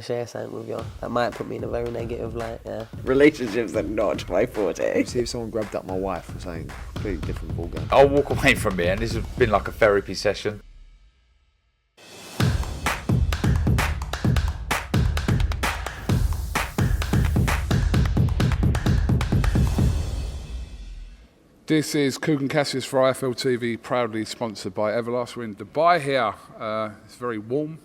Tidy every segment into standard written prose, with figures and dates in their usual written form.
to share something with you. That might put me in a very negative light, yeah. Relationships are not my forte. See if someone grabbed up my wife or something, completely different ballgame. I'll walk away from here, and this has been like a therapy session. This is KUGAN CASSIUS for IFL TV, proudly sponsored by Everlast. We're in Dubai here. It's very warm.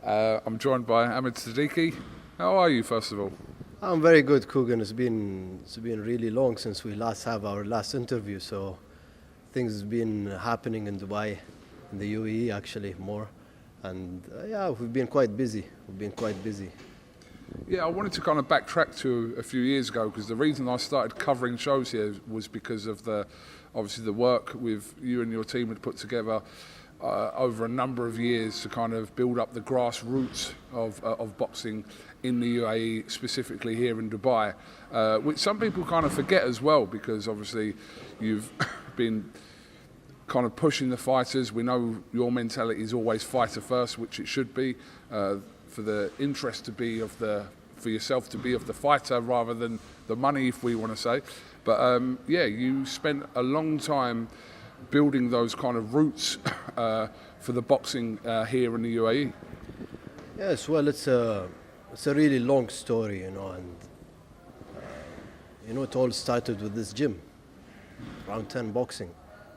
I'm joined by Ahmed Seddiqi. How are you, first of all? I'm very good, KUGAN. It's been really long since we last have our last interview, so things have been happening in Dubai, in the UAE actually more, and yeah, we've been quite busy. Yeah, I wanted to kind of backtrack to a few years ago, because the reason I started covering shows here was because of obviously the work with you and your team had put together over a number of years to kind of build up the grassroots of boxing in the UAE, specifically here in Dubai, which some people kind of forget as well, because obviously you've been kind of pushing the fighters. We know your mentality is always fighter first, which it should be, for the interest to be for yourself to be of the fighter rather than the money, if we want to say. But yeah, you spent a long time building those kind of roots for the boxing here in the UAE. Yes, well, it's a really long story, and it all started with this gym, Round 10 Boxing.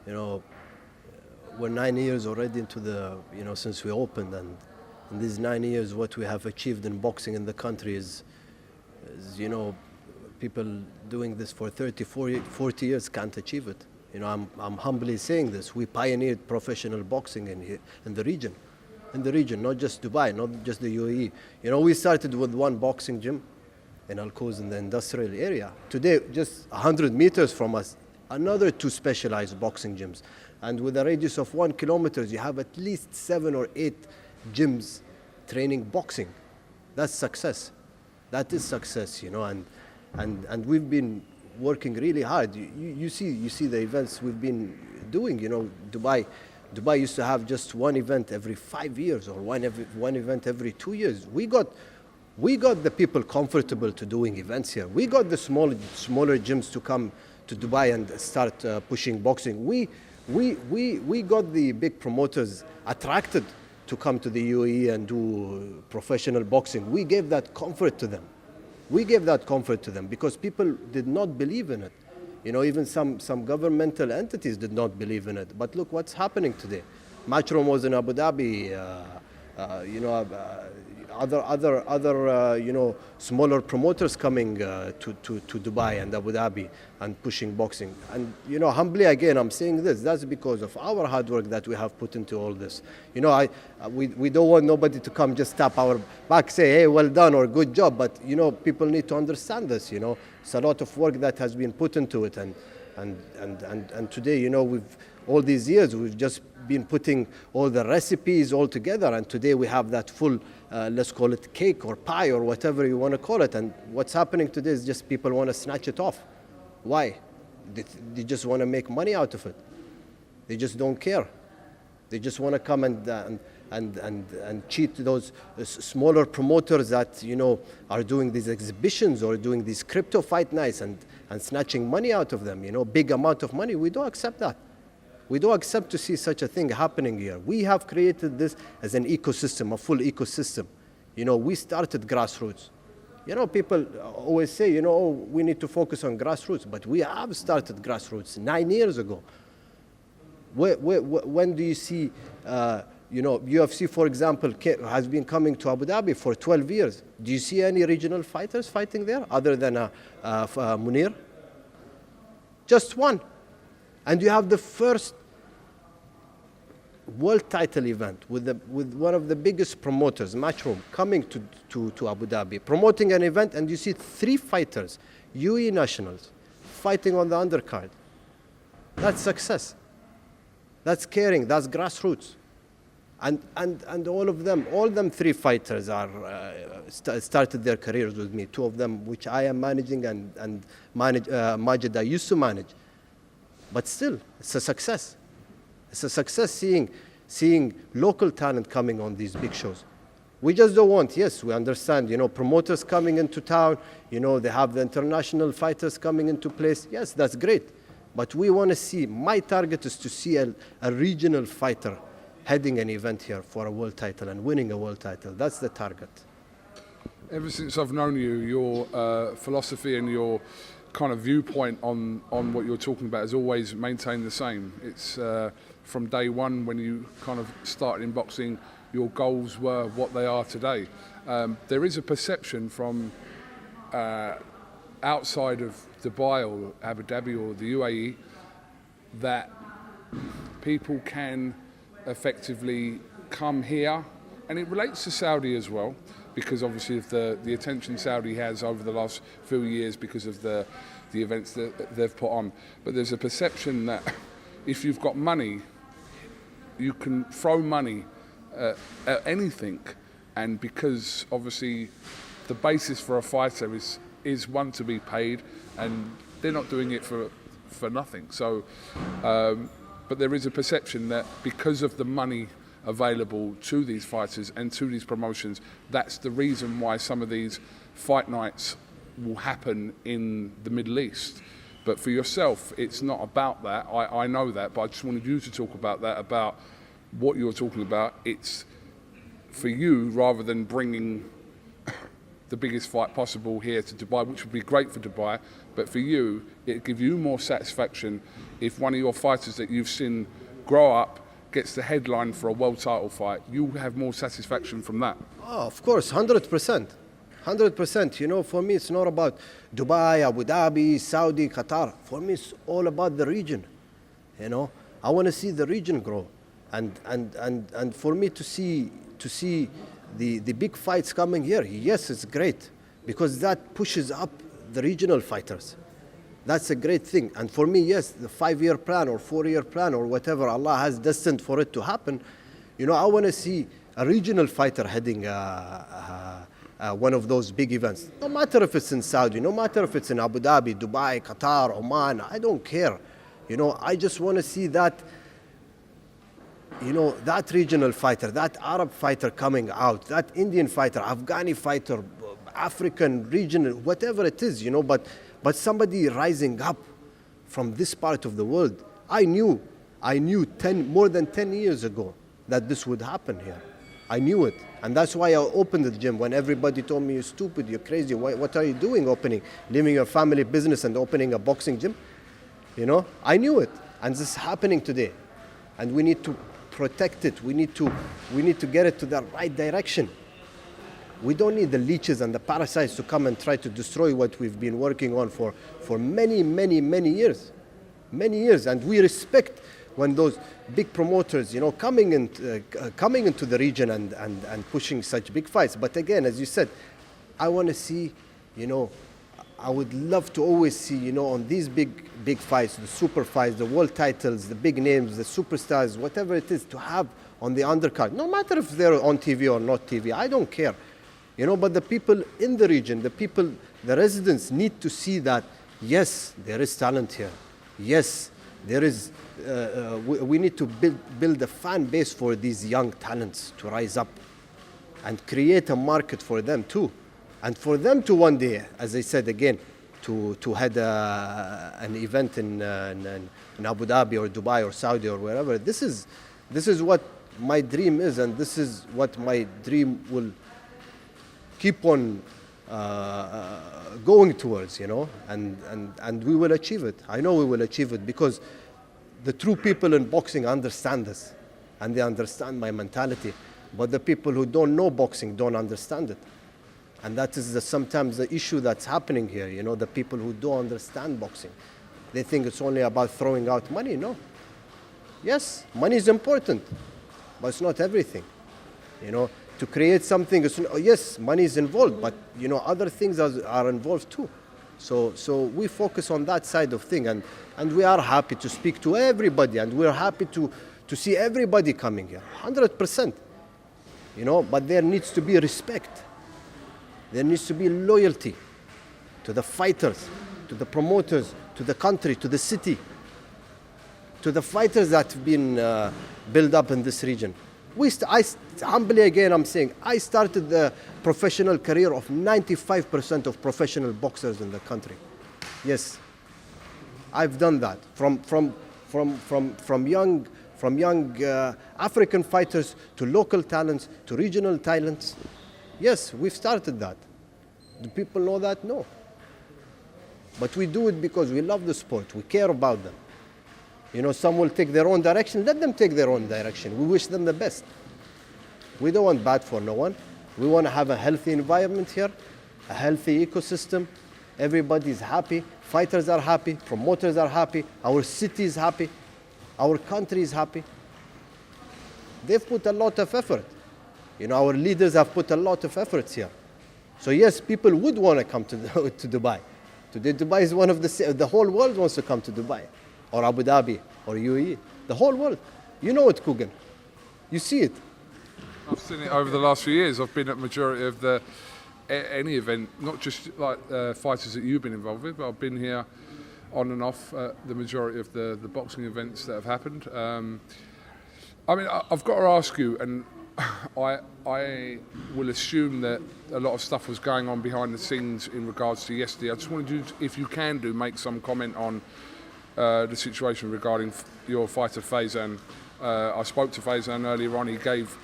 We're 9 years already into since we opened, and in these 9 years, what we have achieved in boxing in the country is people doing this for 30, 40 years can't achieve it. I'm humbly saying this. We pioneered professional boxing in the region, not just Dubai, not just the UAE. We started with one boxing gym in Al Quoz in the industrial area. Today, just 100 meters from us, another 2 specialized boxing gyms. And with a radius of 1 kilometer, you have at least 7 or 8 gyms training boxing. That's success. That is success, and we've been working really hard. You see the events we've been doing. Dubai used to have just one event every 5 years, or one event every 2 years. We got the people comfortable to doing events here. We got the smaller gyms to come to Dubai and start pushing boxing. We got the big promoters attracted to come to the UAE and do professional boxing. We gave that comfort to them. Because people did not believe in it. Even some governmental entities did not believe in it. But look what's happening today. Matchroom was in Abu Dhabi. Other smaller promoters coming to Dubai and Abu Dhabi and pushing boxing. And humbly again, I'm saying this. That's because of our hard work that we have put into all this. We don't want nobody to come just tap our back, say, hey, well done or good job. But people need to understand this. It's a lot of work that has been put into it. And today, all these years we've just been putting all the recipes all together, and today we have that full, let's call it cake or pie or whatever you want to call it. And what's happening today is just people want to snatch it off. Why? They just want to make money out of it. They just don't care. They just want to come and cheat those smaller promoters that are doing these exhibitions or doing these crypto fight nights and snatching money out of them. Big amount of money. We don't accept that. We don't accept to see such a thing happening here. We have created this as an ecosystem, a full ecosystem. We started grassroots. People always say, we need to focus on grassroots, but we have started grassroots 9 years ago. When do you see, UFC, for example, has been coming to Abu Dhabi for 12 years. Do you see any regional fighters fighting there other than Munir? Just one. And you have the first world title event with one of the biggest promoters, Matchroom, coming to Abu Dhabi, promoting an event, and you see 3 fighters, UAE nationals, fighting on the undercard. That's success. That's caring. That's grassroots. And all them 3 fighters are started their careers with me. 2 of them, which I am managing, and Majid I used to manage. But still, it's a success. It's a success seeing local talent coming on these big shows. We just don't want, yes, we understand, promoters coming into town, they have the international fighters coming into place. Yes, that's great. But we want to see, my target is to see a regional fighter heading an event here for a world title and winning a world title. That's the target. Ever since I've known you, your philosophy and your kind of viewpoint on what you're talking about has always maintained the same. It's from day one when you kind of started in boxing, your goals were what they are today. There is a perception from outside of Dubai or Abu Dhabi or the UAE that people can effectively come here, and it relates to Saudi as well, because obviously of the attention Saudi has over the last few years because of the events that they've put on. But there's a perception that if you've got money, you can throw money at anything, and because obviously the basis for a fighter is one to be paid, and they're not doing it for nothing. So, but there is a perception that because of the money available to these fighters and to these promotions, that's the reason why some of these fight nights will happen in the Middle East. But for yourself, it's not about that. I know that, but I just wanted you to talk about that, about what you're talking about. It's for you, rather than bringing the biggest fight possible here to Dubai, which would be great for Dubai, but for you, it'd give you more satisfaction if one of your fighters that you've seen grow up gets the headline for a world title fight. You have more satisfaction from that. Oh, of course, 100%. 100%. For me, it's not about Dubai, Abu Dhabi, Saudi, Qatar. For me, it's all about the region. I want to see the region grow, and for me to see the big fights coming here. Yes, it's great because that pushes up the regional fighters. That's a great thing. And for me, yes, the 5-year plan or 4-year plan or whatever Allah has destined for it to happen, I want to see a regional fighter heading one of those big events. No matter if it's in Saudi, no matter if it's in Abu Dhabi, Dubai, Qatar, Oman, I don't care. I just want to see that, that regional fighter, that Arab fighter coming out, that Indian fighter, Afghani fighter, African, regional, whatever it is, but somebody rising up from this part of the world. I knew more than 10 years ago that this would happen here. I knew it. And that's why I opened the gym when everybody told me, you're stupid, you're crazy, what are you doing leaving your family business and opening a boxing gym? I knew it. And this is happening today. And we need to protect it. We need to get it to the right direction. We don't need the leeches and the parasites to come and try to destroy what we've been working on for many, many, many years. Many years. And we respect when those big promoters, coming into the region and pushing such big fights. But again, as you said, I want to see, I would love to always see, on these big fights, the super fights, the world titles, the big names, the superstars, whatever it is, to have on the undercard. No matter if they're on TV or not TV, I don't care. But the people in the region, the residents need to see that, yes, there is talent here. Yes, there is, we need to build a fan base for these young talents to rise up and create a market for them too. And for them to one day, as I said again, to head an event in Abu Dhabi or Dubai or Saudi or wherever, this is what my dream is, and this is what my dream will keep on going towards, and we will achieve it. I know we will achieve it because the true people in boxing understand this, and they understand my mentality. But the people who don't know boxing don't understand it. And that is sometimes the issue that's happening here, the people who don't understand boxing. They think it's only about throwing out money. No. Yes, money is important, but it's not everything. To create something, yes, money is involved, but other things are involved too. So we focus on that side of thing, and we are happy to speak to everybody, and we're happy to see everybody coming here, 100%. But there needs to be respect. There needs to be loyalty to the fighters, to the promoters, to the country, to the city, to the fighters that have been built up in this region. Humbly again, I'm saying, I started the professional career of 95% of professional boxers in the country. Yes, I've done that. From young African fighters to local talents to regional talents. Yes, we've started that. Do people know that? No. But we do it because we love the sport. We care about them. You know, some will take their own direction. Let them take their own direction. We wish them the best. We don't want bad for no one. We want to have a healthy environment here, a healthy ecosystem. Everybody's happy. Fighters are happy. Promoters are happy. Our city is happy. Our country is happy. They've put a lot of effort. You know, our leaders have put a lot of efforts here. So yes, people would want to come to Dubai. Today, Dubai is one of the whole world wants to come to Dubai, or Abu Dhabi, or UAE. The whole world. You know it, KUGAN. You see it. I've seen it over the last few years. I've been at majority of any event, not just like fighters that you've been involved with, but I've been here on and off the majority of the boxing events that have happened. I mean, I've got to ask you, and I will assume that a lot of stuff was going on behind the scenes in regards to yesterday. I just wanted you, if you can make some comment on the situation regarding your fighter Faizan. I spoke to Faizan earlier on. He gave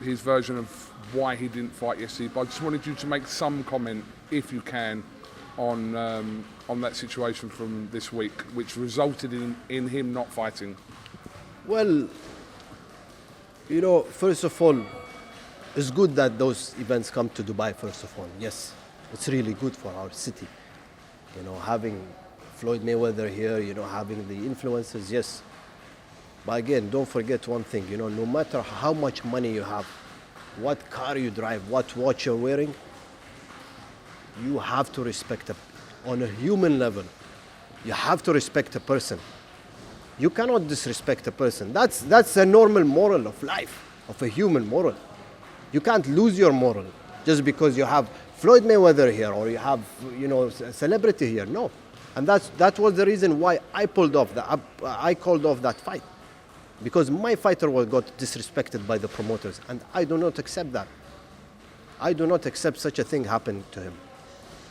his version of why he didn't fight yesterday, but I just wanted you to make some comment, if you can, on that situation from this week, which resulted in him not fighting. Well, you know, first of all, it's good that those events come to Dubai, first of all. Yes, it's really good for our city. You know, having Floyd Mayweather here, you know, having the influencers, yes. But again, don't forget one thing, you know, no matter how much money you have, what car you drive, what watch you're wearing, you have to respect on a human level. You have to respect a person. You cannot disrespect a person. That's a normal moral of life, of a human moral. You can't lose your moral just because you have Floyd Mayweather here or you have, you know, a celebrity here. No, and that was the reason why I called off that fight, because my fighter got disrespected by the promoters, and I do not accept that. I do not accept such a thing happening to him.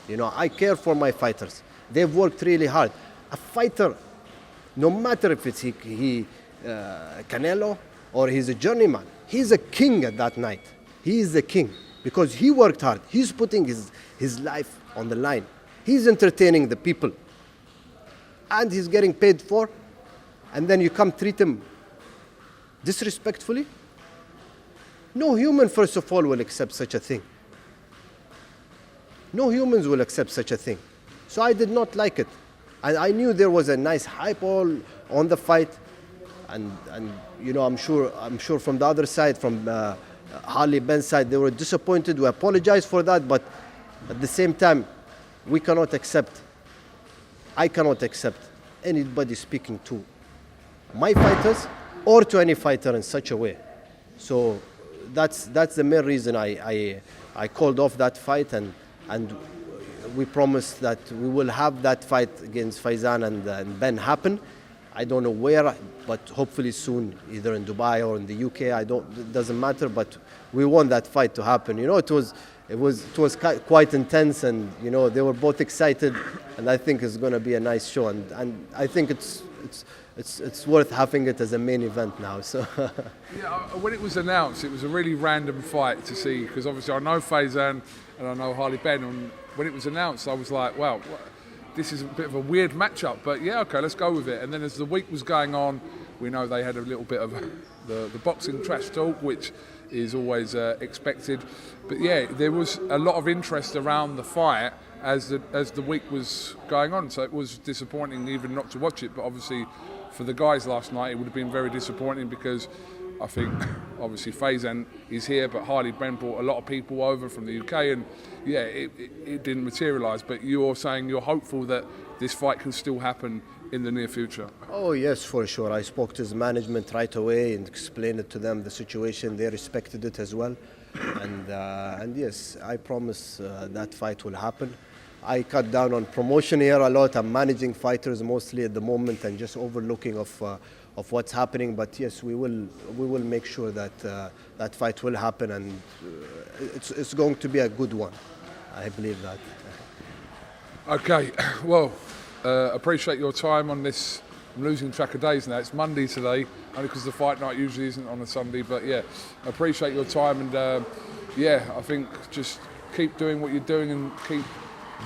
You know, I care for my fighters. They've worked really hard. A fighter, no matter if it's Canelo or he's a journeyman, he's a king at that night. He is the king because he worked hard. He's putting his life on the line. He's entertaining the people. And he's getting paid for. And then you come treat him disrespectfully? No human, first of all, will accept such a thing. No humans will accept such a thing. So I did not like it. And I knew there was a nice hype all on the fight. And you know, I'm sure from the other side, from Harley Ben's side, they were disappointed. We apologize for that, but at the same time, I cannot accept anybody speaking to my fighters or to any fighter in such a way. So that's the main reason I called off that fight, and we promised that we will have that fight against Faizan and Ben happen. I don't know where, but hopefully soon, either in Dubai or in the UK. It doesn't matter, but we want that fight to happen. You know, it was quite intense, and you know, they were both excited, and I think it's going to be a nice show, and I think it's worth having it as a main event now. So yeah, when it was announced, it was a really random fight to see, because obviously I know Faizan and I know Harley Ben, and when it was announced, I was like, wow, this is a bit of a weird matchup, but yeah, okay, let's go with it. And then as the week was going on, we know they had a little bit of the boxing trash talk, which is always expected. But yeah, there was a lot of interest around the fight as the week was going on. So it was disappointing even not to watch it. But obviously, for the guys last night, it would have been very disappointing, because I think obviously Faizan is here, but Harley Ben brought a lot of people over from the UK, and yeah, it didn't materialise. But you're saying you're hopeful that this fight can still happen in the near future? Oh yes, for sure. I spoke to his management right away and explained it to them, the situation. They respected it as well, and yes, I promise that fight will happen. I cut down on promotion here a lot. I'm managing fighters mostly at the moment and just overlooking of what's happening. But yes, we will make sure that that fight will happen, and it's going to be a good one. I believe that. Okay, well, appreciate your time on this. I'm losing track of days now. It's Monday today, only because the fight night usually isn't on a Sunday. But yeah, appreciate your time, and yeah, I think just keep doing what you're doing and keep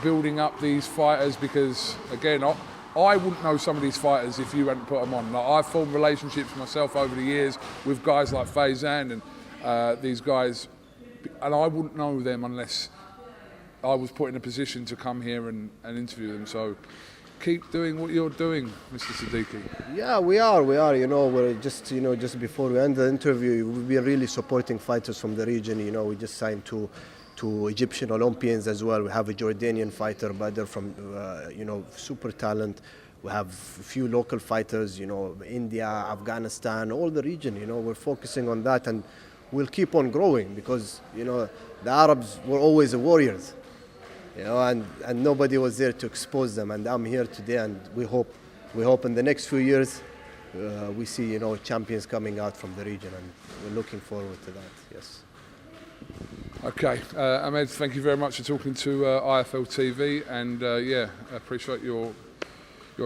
building up these fighters, because again, I wouldn't know some of these fighters if you hadn't put them on. Like, I've formed relationships myself over the years with guys like Faizan and these guys, and I wouldn't know them unless I was put in a position to come here and interview them. So keep doing what you're doing, Mr. Seddiqi. Yeah, we are. We're just before we end the interview, we've been really supporting fighters from the region. We just signed two Egyptian Olympians as well. We have a Jordanian fighter, Badr, from super talent. We have a few local fighters, India, Afghanistan, all the region. We're focusing on that, and we'll keep on growing, because the Arabs were always the warriors. And nobody was there to expose them. And I'm here today, and we hope in the next few years we see champions coming out from the region, and we're looking forward to that. Yes. Okay, Ahmed, thank you very much for talking to IFL TV, and yeah, I appreciate your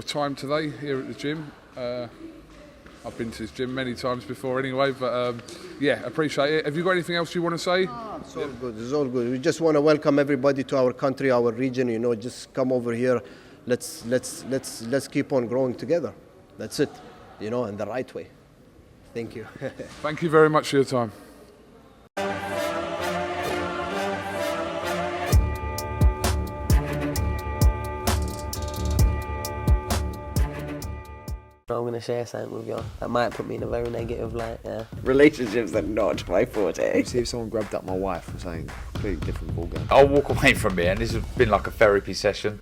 time today here at the gym. I've been to this gym many times before anyway, but yeah, appreciate it. Have you got anything else you want to say? It's all good. It's all good. We just want to welcome everybody to our country, our region. Just come over here. Let's keep on growing together. That's it. In the right way. Thank you. Thank you very much for your time. I'm going to share something with you that might put me in a very negative light, yeah. Relationships are not my forte. See if someone grabbed up my wife or something. Completely different ballgame. I'll walk away from here, and this has been like a therapy session.